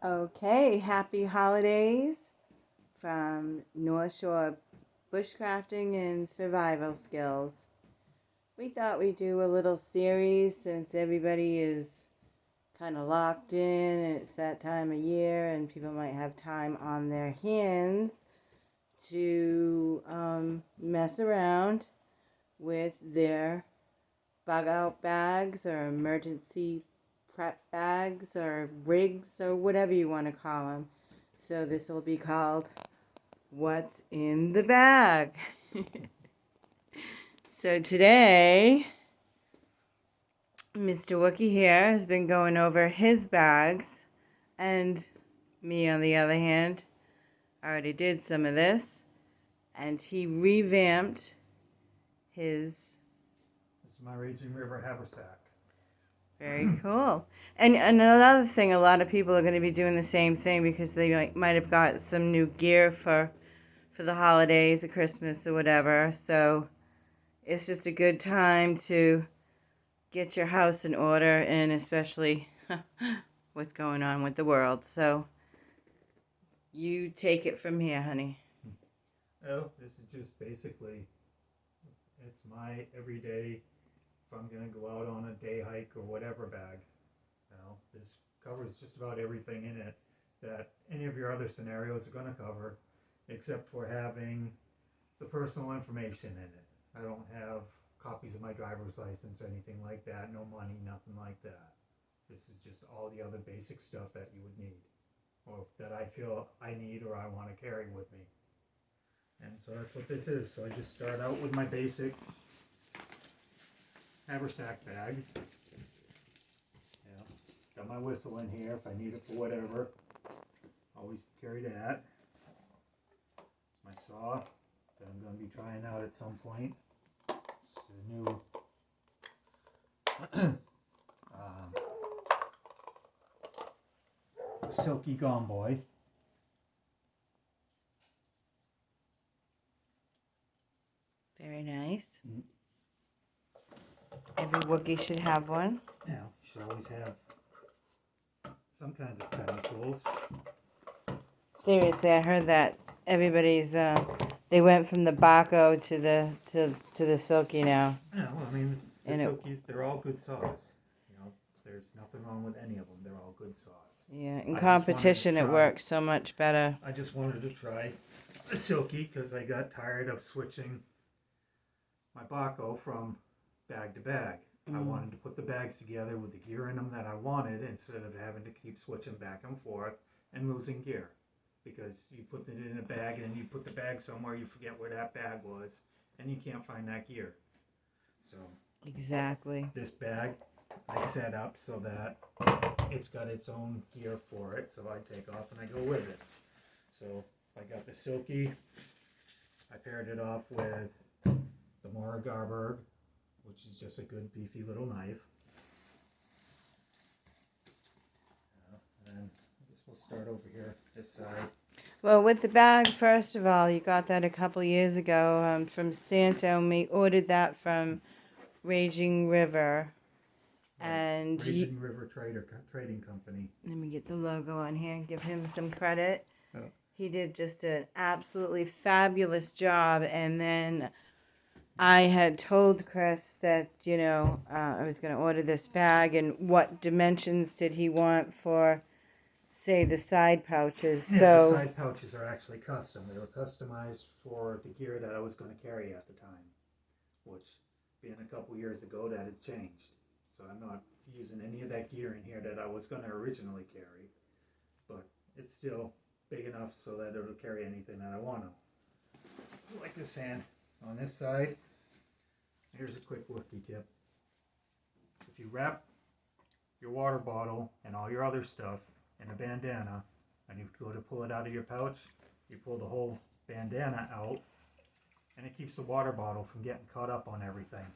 Okay, happy holidays from North Shore Bushcrafting and Survival Skills. We thought we'd do a little series since everybody is kind of locked in and it's that time of year and people might have time on their hands to mess around with their bug out bags or emergency prep bags or rigs or whatever you want to call them. So this will be called What's in the Bag? So today, Mr. Wookie here has been going over his bags, and me on the other hand, I already did some of this, and he revamped his... This is my Raging River Haversack. Very cool. And another thing, a lot of people are going to be doing the same thing because they might have got some new gear for the holidays or Christmas or whatever. So it's just a good time to get your house in order, and especially what's going on with the world. So you take it from here, honey. Oh, this is just basically, it's my everyday, if I'm going to go out on a day hike or whatever bag. This covers just about everything in it that any of your other scenarios are going to cover, except for having the personal information in it. I don't have copies of my driver's license or anything like that, no money, nothing like that. This is just all the other basic stuff that you would need, or that I feel I need or I want to carry with me. And so that's what this is. So I just start out with my basic Haversack bag. Got my whistle in here if I need it for whatever. Always carry that. My saw that I'm going to be trying out at some point. It's the new Silky Gone Boy. Very nice. Every Wookie should have one. Yeah, you should always have some kinds of cutting tools. Seriously, I heard that everybody's they went from the Baco to the Silky now. Yeah, well, I mean, the Silkies, they're all good saws. There's nothing wrong with any of them. They're all good saws. Yeah, in competition it works so much better. I just wanted to try the Silky because I got tired of switching my Baco from bag to bag. I wanted to put the bags together with the gear in them that I wanted instead of having to keep switching back and forth and losing gear. Because you put it in a bag and you put the bag somewhere, you forget where that bag was, and you can't find that gear. So exactly, this bag I set up so that it's got its own gear for it, so I take off and I go with it. So I got the Silky, I paired it off with the Garberg, which is just a good beefy little knife. And I guess we'll start over here, this side. Well, with the bag, first of all, you got that a couple years ago from Santa, and we ordered that from Raging River. And Raging River Trading Company. Let me get the logo on here and give him some credit. Oh. He did just an absolutely fabulous job, and then I had told Chris that, I was going to order this bag, and what dimensions did he want for, say, the side pouches. Yeah, so the side pouches are actually custom. They were customized for the gear that I was going to carry at the time, which, being a couple years ago, that has changed. So I'm not using any of that gear in here that I was going to originally carry, but it's still big enough so that it'll carry anything that I want to. So like this hand on this side, here's a quick Wookie tip. If you wrap your water bottle and all your other stuff in a bandana and you go to pull it out of your pouch, you pull the whole bandana out and it keeps the water bottle from getting caught up on everything.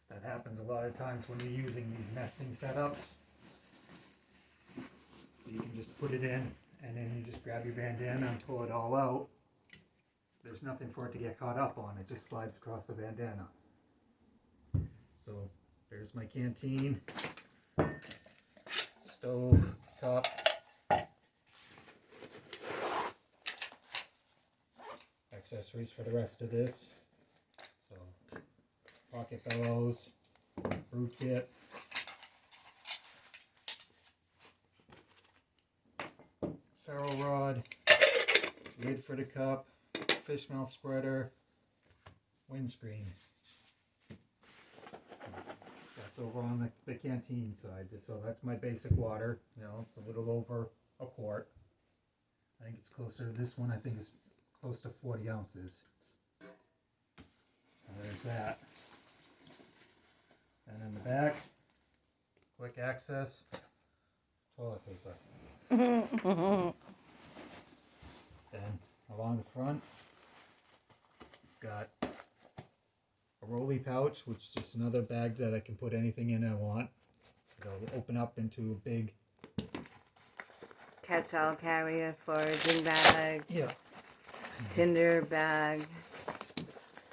That happens a lot of times when you're using these nesting setups. You can just put it in and then you just grab your bandana and pull it all out. There's nothing for it to get caught up on. It just slides across the bandana. So there's my canteen, stove, cup, accessories for the rest of this. So, pocket bellows, root kit, ferro rod, lid for the cup, fish mouth spreader, windscreen. That's over on the canteen side. So that's my basic water. You know, it's a little over a quart. I think it's closer to this one. I think it's close to 40 ounces. And there's that. And in the back, quick access, toilet paper. Then along the front, got a rolly pouch, which is just another bag that I can put anything in I want. It'll open up into a big Catch-all carrier, foraging bag, yeah. tinder bag.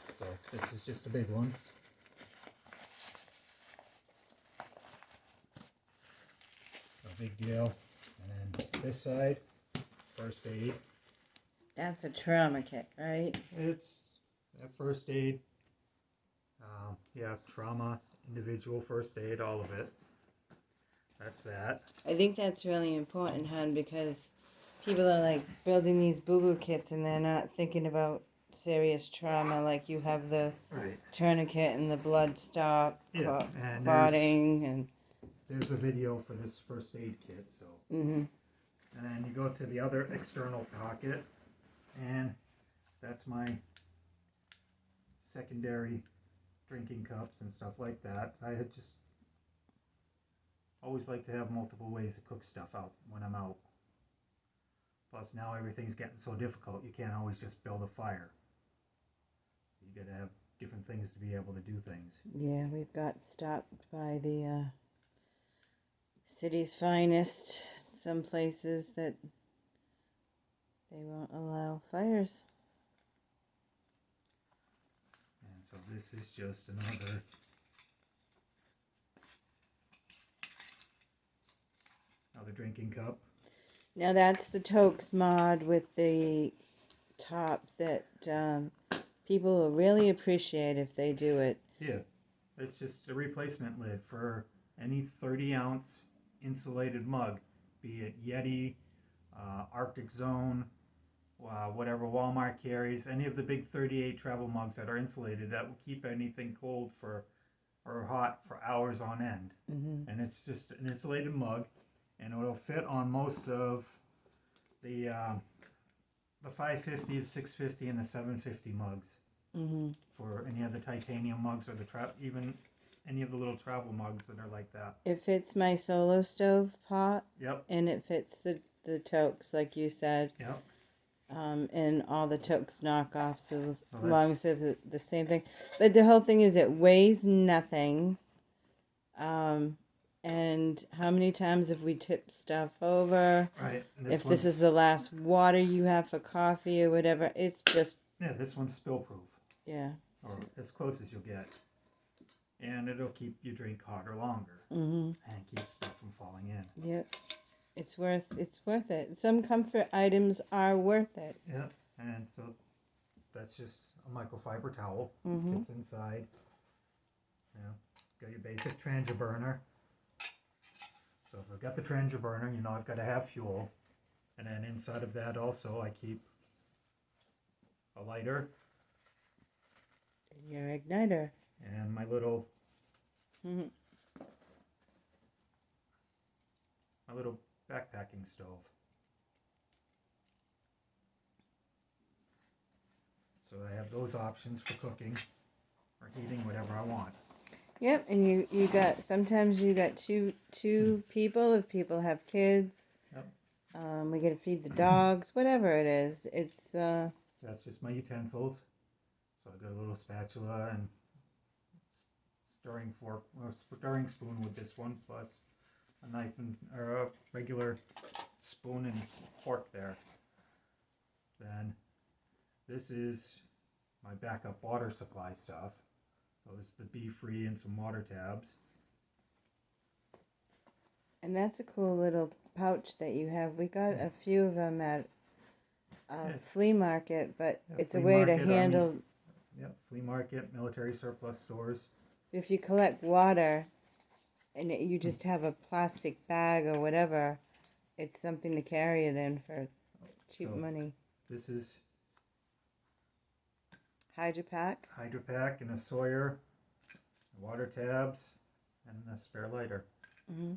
So this is just a big one. No big deal. And then this side, first aid. That's a trauma kit, right? It's first aid. Yeah, trauma, individual first aid, all of it. That's that. I think that's really important, hon, because people are like building these boo-boo kits and they're not thinking about serious trauma. Like you have the Right. tourniquet and the blood stop, Yeah, and clotting, and there's a video for this first aid kit. So, mm-hmm. And then you go to the other external pocket, and that's my secondary drinking cups and stuff like that. I had just always like to have multiple ways to cook stuff out when I'm out. Plus now everything's getting so difficult, you can't always just build a fire. You gotta have different things to be able to do things. Yeah, we've got stopped by the city's finest. Some places that they won't allow fires. And so this is just another drinking cup. Now that's the Tokes mod with the top that people will really appreciate if they do it. Yeah, it's just a replacement lid for any 30-ounce insulated mug, be it Yeti, Arctic Zone, whatever Walmart carries, any of the big 38 travel mugs that are insulated that will keep anything cold or hot for hours on end. Mm-hmm. And it's just an insulated mug, and it'll fit on most of the 550, the 650, and the 750 mugs. Mm-hmm. For any of the titanium mugs or even any of the little travel mugs that are like that. It fits my solo stove pot. Yep. And it fits the Tokes, like you said. Yep. And all the Tokes knockoffs belongs to the same thing. But the whole thing is it weighs nothing. And how many times have we tipped stuff over? Right. If this is the last water you have for coffee or whatever, it's just... Yeah, this one's spill proof. Yeah. Or as close as you'll get. And it'll keep your drink hotter longer. Mm-hmm. And keep stuff from falling in. Yep. It's worth it. Some comfort items are worth it. Yep. And so that's just a microfiber towel. Mm-hmm. It's inside. You know, got your basic Trangia burner. So if I've got the Trangia burner, you know I've got to have fuel. And then inside of that also I keep a lighter. And your igniter. And my little backpacking stove. So I have those options for cooking or heating, whatever I want. Yep, and you got sometimes you got two people if people have kids. Yep. We got to feed the dogs, whatever it is. It's That's just my utensils. So I got a little spatula and stirring fork or stirring spoon with this one, plus a knife or a regular spoon and fork there. Then this is my backup water supply stuff. So this is the Be Free and some water tabs. and that's a cool little pouch that you have. We got a few of them at flea market, but Yeah, it's a flea way to market, handle. Yep, flea market, military surplus stores. If you collect water and you just have a plastic bag or whatever, it's something to carry it in for cheap So money. this is Hydro Pack. and a Sawyer, water tabs, and a spare lighter. Mm-hmm.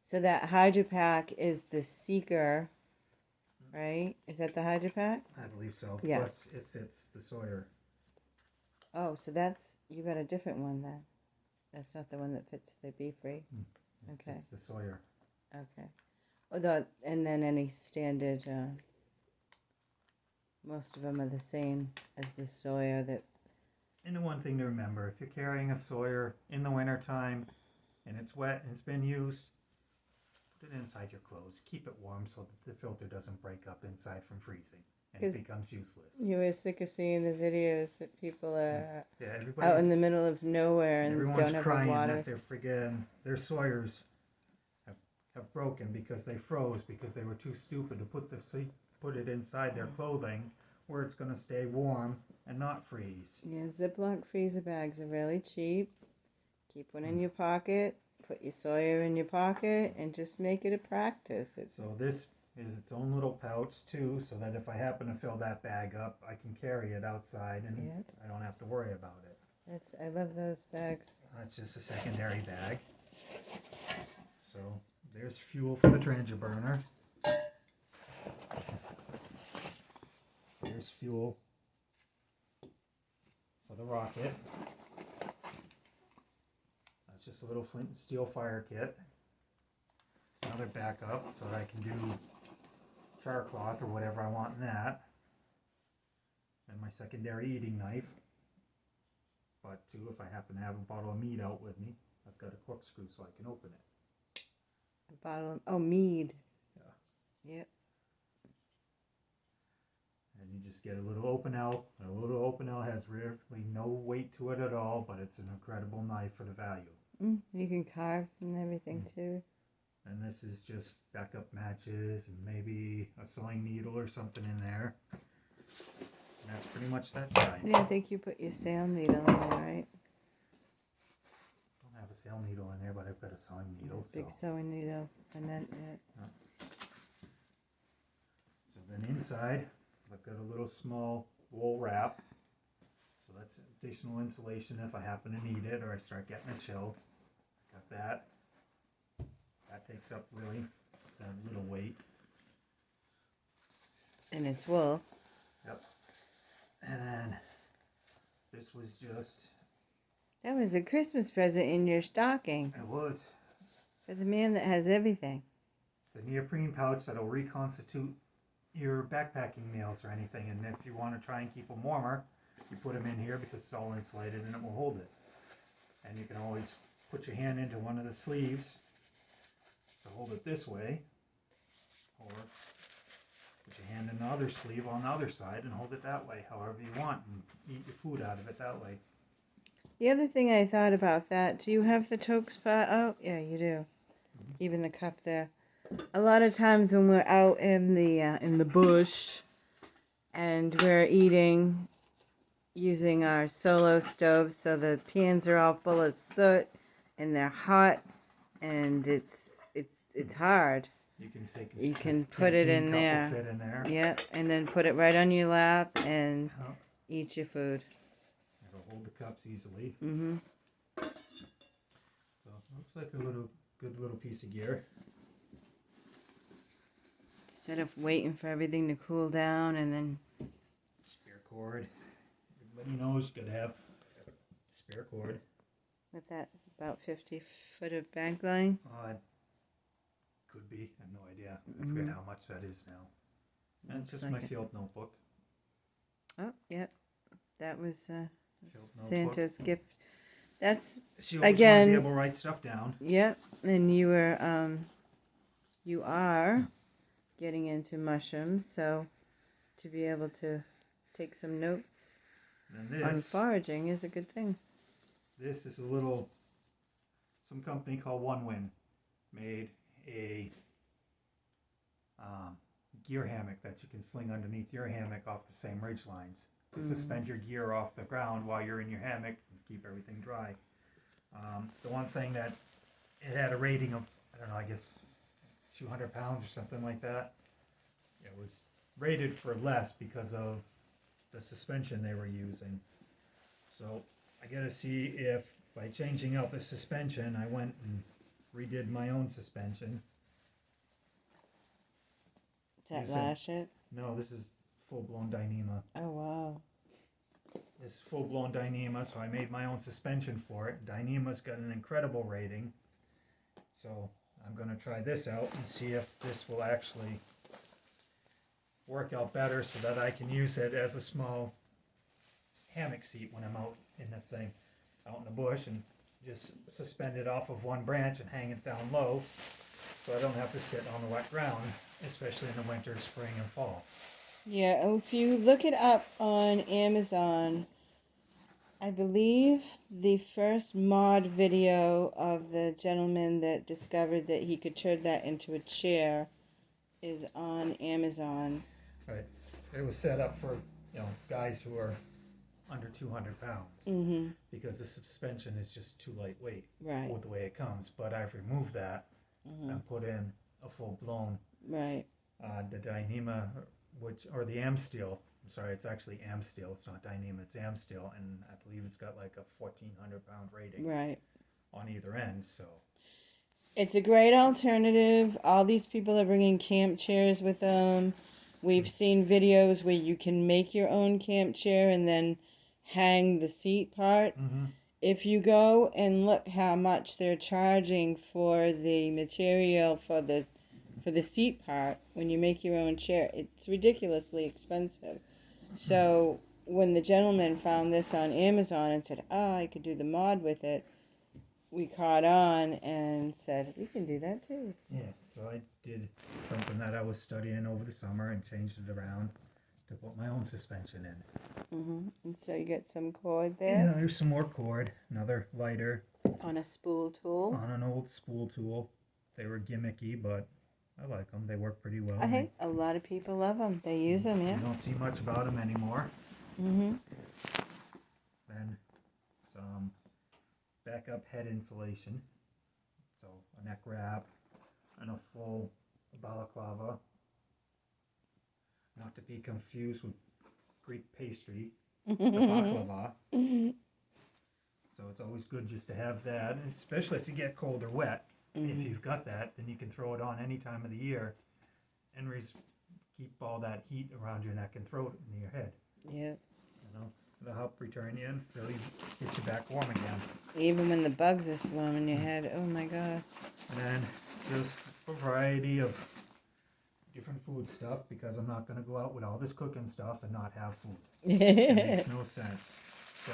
So that Hydro Pack is the Seeker, right? Is that the Hydro Pack? I believe so. Yeah. Plus, it fits the Sawyer. Oh, so that's, you got a different one then. That's not the one that fits the Be Free. Okay. It's the Sawyer. Okay. Although, and then any standard, most of them are the same as the Sawyer that. And the one thing to remember, if you're carrying a Sawyer in the wintertime and it's wet and it's been used, put it inside your clothes. Keep it warm so that the filter doesn't break up inside from freezing and it becomes useless. You were sick of seeing the videos that people are Yeah, out in the middle of nowhere and everyone's don't have crying water. that their Sawyers have broken because they froze because they were too stupid to put it inside their clothing where it's going to stay warm and not freeze. Yeah, Ziploc freezer bags are really cheap. Keep one in your pocket. Put your Sawyer in your pocket and just make it a practice. So this is its own little pouch too, so that if I happen to fill that bag up, I can carry it outside and I don't have to worry about it. I love those bags. That's just a secondary bag. So there's fuel for the Trangia burner. There's fuel for the rocket. That's just a little flint and steel fire kit. Another backup so that I can do char cloth or whatever I want in that. And my secondary eating knife. But too, if I happen to have a bottle of mead out with me, I've got a corkscrew so I can open it. A bottle of, mead. Yeah. Yep. And you just get a little open L. A little open L has really no weight to it at all, but it's an incredible knife for the value. You can carve and everything too. And this is just backup matches and maybe a sewing needle or something in there. And that's pretty much that side. Yeah, I think you put your sail needle in there, right? I don't have a sail needle in there, but I've got a sewing needle. Big sewing needle. I meant it. So then inside, I've got a little small wool wrap. So that's additional insulation if I happen to need it or I start getting a chill. Got that. That takes up really that little weight. And it's wool. Yep. And then this was just... That was a Christmas present in your stocking. It was. For the man that has everything. It's a neoprene pouch that'll reconstitute your backpacking meals or anything. And if you want to try and keep them warmer, you put them in here because it's all insulated and it will hold it. And you can always put your hand into one of the sleeves to hold it this way, or put your hand in the other sleeve on the other side and hold it that way, however you want, and eat your food out of it that way. The other thing I thought about that, do you have the toque spot out? Yeah, you do. Even the cup there. A lot of times when we're out in the bush and we're eating using our solo stoves, so the pans are all full of soot and they're hot and it's hard. You can put it in cup will there. fit in there. Yep, and then put it right on your lap and eat your food. It'll hold the cups easily. Mm-hmm. So looks like a good little piece of gear. Instead of waiting for everything to cool down and then... Spare cord. Everybody knows you gotta have spare cord. With that, it's about 50 foot of bank line. Could be. I have no idea. I forget how much that is now. And it's just like my it. field notebook. Oh, yep. That was Field Santa's gift. That's, She always again... wanted to be able to write stuff down. Yep, and you are getting into mushrooms, so to be able to take some notes on foraging is a good thing. This is some company called One Win made a gear hammock that you can sling underneath your hammock off the same ridge lines to suspend your gear off the ground while you're in your hammock and keep everything dry. The one thing that it had a rating of, I don't know, I guess 200 pounds or something like that. It was rated for less because of the suspension they were using. So I gotta see if by changing out the suspension, I went and redid my own suspension. Is that lash it? No, this is full-blown Dyneema. Oh, wow. This is full-blown Dyneema, so I made my own suspension for it. Dyneema's got an incredible rating. So I'm going to try this out and see if this will actually work out better so that I can use it as a small hammock seat when I'm out in the thing, out in the bush, and just suspend it off of one branch and hang it down low so I don't have to sit on the wet ground, especially in the winter, spring, and fall. Yeah, if you look it up on Amazon, I believe the first mod video of the gentleman that discovered that he could turn that into a chair is on Amazon. Right. It was set up for, guys who are under 200 pounds because the suspension is just too lightweight with the way it comes. But I've removed that and put in a full-blown the Dyneema, or the Amsteel. I'm sorry, it's actually Amsteel. It's not Dyneema, it's Amsteel, and I believe it's got like a 1,400-pound rating on either end. So it's a great alternative. All these people are bringing camp chairs with them. We've seen videos where you can make your own camp chair and then hang the seat part. If you go and look how much they're charging for the material for the seat part when you make your own chair, it's ridiculously expensive. So when the gentleman found this on Amazon and said, I could do the mod with it, we caught on and said, we can do that too. Yeah, so I did something that I was studying over the summer and changed it around to put my own suspension in. And so you get some cord there? Yeah, there's some more cord, another lighter. On a spool tool? On an old spool tool. They were gimmicky, but I like them. They work pretty well. A lot of people love them. They use them, yeah. You don't see much about them anymore. Then some backup head insulation. So a neck wrap and a full balaclava. Not to be confused with Greek pastry, the baklava. So it's always good just to have that, especially if you get cold or wet. If you've got that, then you can throw it on any time of the year and keep all that heat around your neck and throat into your head. Yep. It'll help return you and really get you back warm again. Even when the bugs are swarming your head, oh my god. And then just a variety of different food stuff, because I'm not going to go out with all this cooking stuff and not have food. It makes no sense. So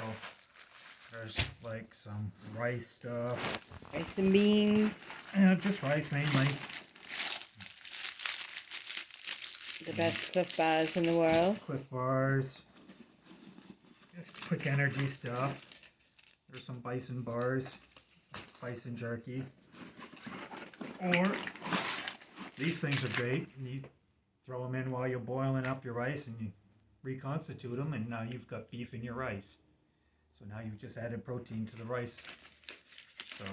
there's like some rice stuff. Rice and beans. Yeah, just rice mainly. The best Cliff Bars in the world. Cliff Bars. Just quick energy stuff. There's some bison bars. Bison jerky. Or these things are great. You throw them in while you're boiling up your rice and you reconstitute them, and now you've got beef in your rice. So now you've just added protein to the rice. So,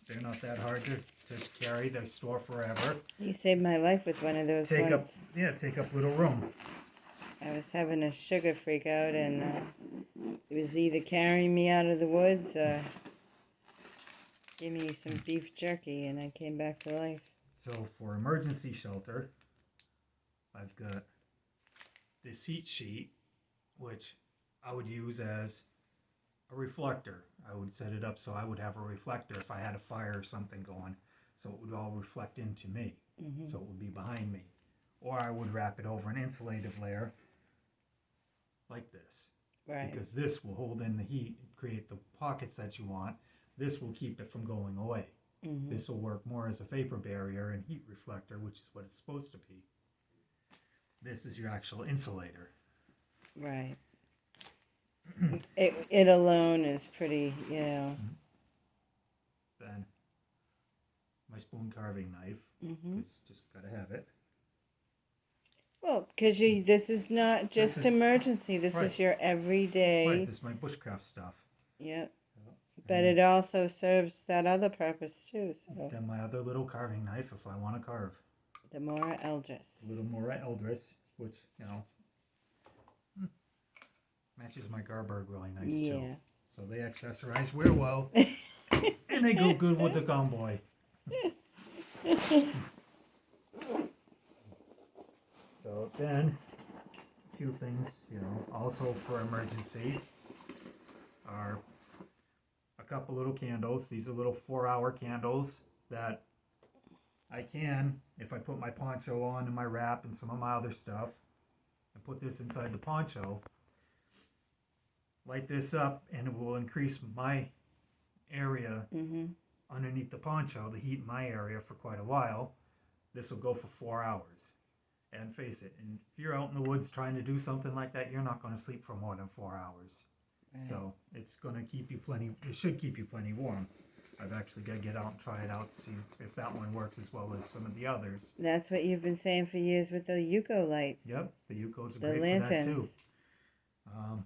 they're not that hard to just carry. They store forever. You saved my life with one of those once. Take up little room. I was having a sugar freak out, and it was either carrying me out of the woods or give me some beef jerky, and I came back to life. So for emergency shelter, I've got this heat sheet, which I would use as a reflector. I would set it up so I would have a reflector if I had a fire or something going, so it would all reflect into me, so it would be behind me. Or I would wrap it over an insulative layer like this, because this will hold in the heat and create the pockets that you want. This will keep it from going away. This will work more as a vapor barrier and heat reflector, which is what it's supposed to be. This is your actual insulator. Right. It alone is pretty, Then my spoon carving knife, it's just gotta have it. Well, because this is not just This is- emergency. This right. is your everyday. Right, this is my bushcraft stuff. Yep. But And it also serves that other purpose too. So then my other little carving knife if I want to carve. the Mora A Eldris. little more Eldris, which, matches my Garberg really nice too. Yeah. So they accessorize real well. And they go good with the gumboy. So then, a few things, also for emergency are a couple little candles. These are little 4-hour candles that I can, if I put my poncho on and my wrap and some of my other stuff, and put this inside the poncho, light this up, and it will increase my area underneath the poncho, the heat in my area for quite a while. This will go for 4 hours. And face it, and if you're out in the woods trying to do something like that, you're not going to sleep for more than 4 hours. Right. So it's going to keep you it should keep you plenty warm. I've actually got to get out and try it out to see if that one works as well as some of the others. That's what you've been saying for years with the Yuko lights. Yep, the Yukos are the great lanterns. for that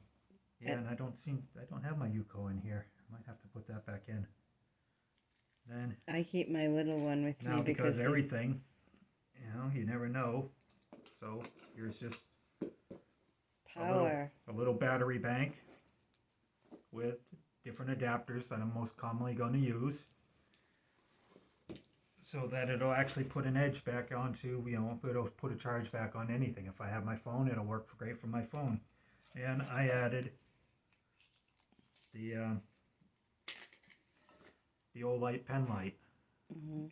too. And I don't have my Yuko in here. I might have to put that back in. Then I keep my little one with now me because everything, you never know. So here's just power. A little battery bank with different adapters that I'm most commonly going to use, so that it'll actually put an edge back onto, it'll put a charge back on anything. If I have my phone, it'll work great for my phone. And I added the old light pen light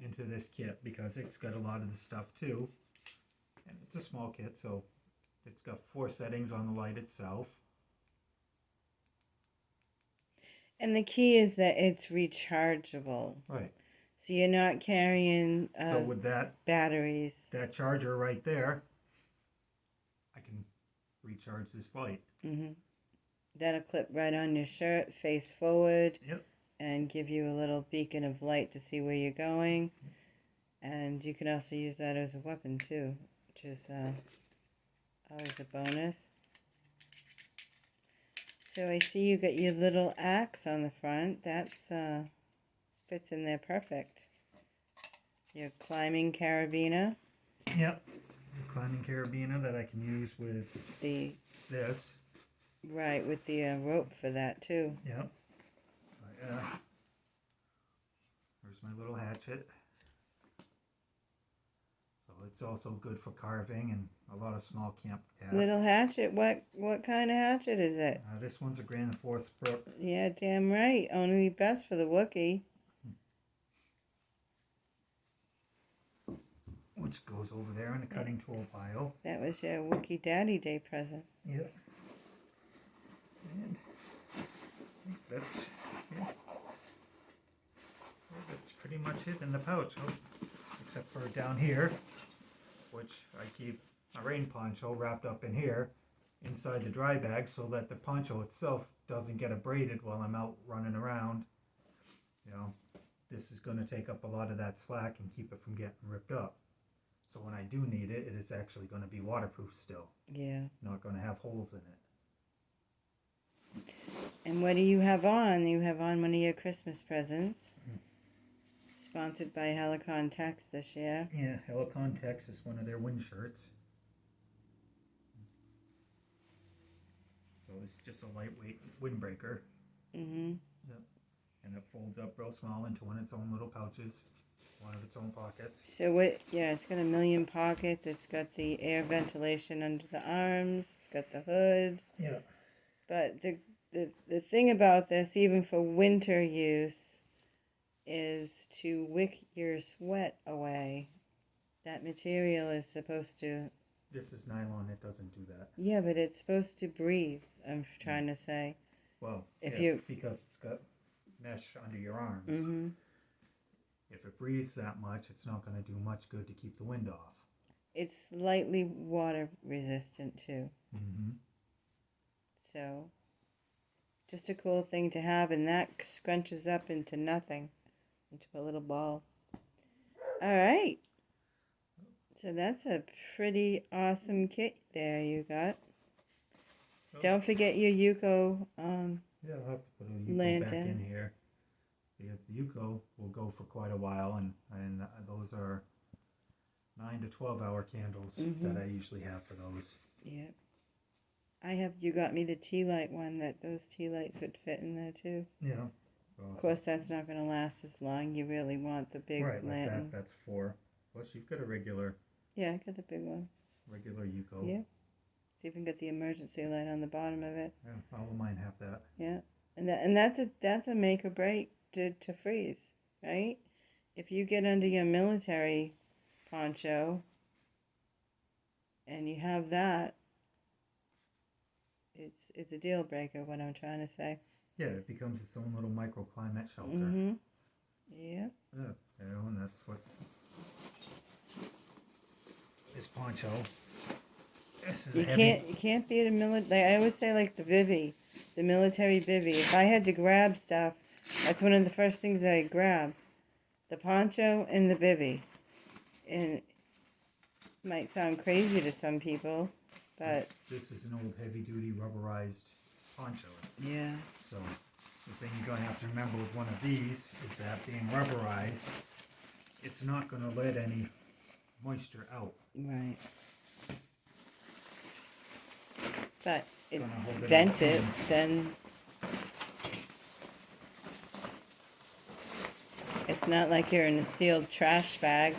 into this kit because it's got a lot of the stuff too. And it's a small kit, so it's got 4 settings on the light itself. And the key is that it's rechargeable. Right. So you're not carrying so with batteries. That charger right there, I can recharge this light. That'll clip right on your shirt, face forward. Yep. And give you a little beacon of light to see where you're going. And you can also use that as a weapon too, which is always a bonus. So I see you got your little axe on the front. That's fits in there perfect. Your climbing carabiner. Yep. The climbing carabiner that I can use with this. Right, with the rope for that too. Yep. There's my little hatchet. So it's also good for carving and a lot of small camp tasks. Little hatchet? What kind of hatchet is it? This one's a Grand Forth Brook. Yeah, damn right. Only best for the Wookie. Which goes over there in the cutting tool pile. That was your Wookie Daddy Day present. Yep. And that's pretty much it in the pouch, except for down here, which I keep a rain poncho wrapped up in here inside the dry bag so that the poncho itself doesn't get abraded while I'm out running around. This is going to take up a lot of that slack and keep it from getting ripped up. So when I do need it, it is actually going to be waterproof still. Yeah. Not going to have holes in it. And what do you have on? You have on one of your Christmas presents. Sponsored by Helicon Texas this year. Yeah, Helicon Texas, one of their wind shirts. So it's just a lightweight windbreaker. Yep. And it folds up real small into one of its own little pouches, one of its own pockets. So it's got a million pockets. It's got the air ventilation under the arms. It's got the hood. Yeah. But the thing about this, even for winter use, is to wick your sweat away. That material is supposed to... This is nylon, it doesn't do that. Yeah, but it's supposed to breathe, I'm trying to say. Well, because it's got mesh under your arms. If it breathes that much, it's not going to do much good to keep the wind off. It's slightly water resistant too. So, just a cool thing to have, and that scrunches up into nothing, into a little ball. All right. So that's a pretty awesome kit there you got. So Oh. don't forget your Yuko Yeah, I'll have to put a Yuko back lantern. in here. The Yuko will go for quite a while, and those are 9 to 12 hour candles that I usually have for those. Yep. You got me the tea light one that those tea lights would fit in there too. Yeah. Of course, that's not going to last as long. You really want the big right, lantern. like that. That's 4. Plus, you've got a regular. Yeah, I got the big one. Regular Yuko. Yeah. It's even got the emergency light on the bottom of it. Yeah, all of mine have that. Yeah, and that's a make or break to freeze, right? If you get under your military poncho and you have that, it's a deal breaker. What I'm trying to say. Yeah, it becomes its own little microclimate shelter. Mm-hmm. Yeah. And that's what this poncho. This is You can't beat a military. I always say, like the military bivvy. If I had to grab stuff, that's one of the first things that I grab, the poncho and the bivvy. And it might sound crazy to some people, but this is an old heavy-duty rubberized poncho. yeah. So the thing you're going to have to remember with one of these is that being rubberized, it's not going to let any moisture out. Right. But it's hold it vented, in. then it's not like you're in a sealed trash bag